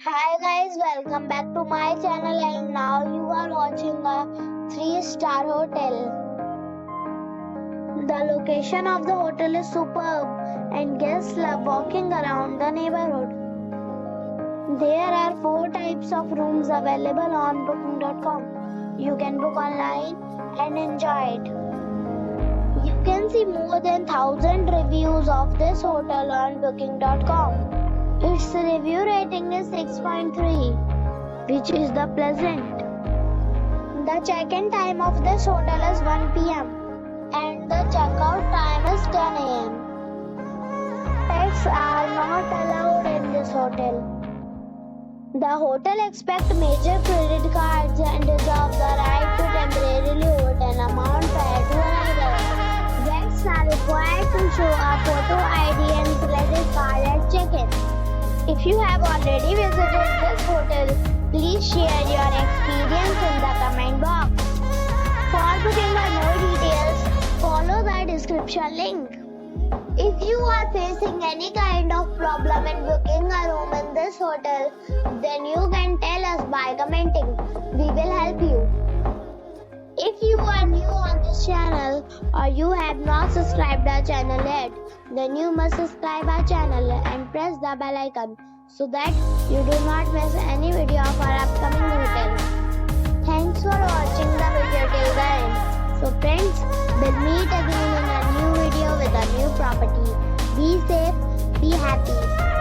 Hi guys, welcome back to my channel and now you are watching a 3-star hotel. The location of the hotel is superb and guests love walking around the neighborhood. There are 4 types of rooms available on booking.com. You can book online and enjoy it. You can see more than 1000 reviews of this hotel on booking.com. Its review rating is 6.3, which is the pleasant. The check-in time of this hotel is 1 p.m. and the check-out time is 10 a.m. Pets are not allowed in this hotel. The hotel accepts major credit cards and reserves the right to temporarily hold an amount prior to arrival. Guests are required to show a photo ID and credit card at check-in. If you have already visited this hotel, please share your experience in the comment box. For booking or more details, follow the description link. If you are facing any kind of problem in booking a room in this hotel, then you can tell us by commenting. We will help you. If you are new on this channel or you have not subscribed our channel yet, then you must subscribe our channel and press the bell icon so that you do not miss any video of our upcoming hotel. Thanks for watching the video till the end. So friends, we'll meet again in a new video with a new property. Be safe, be happy.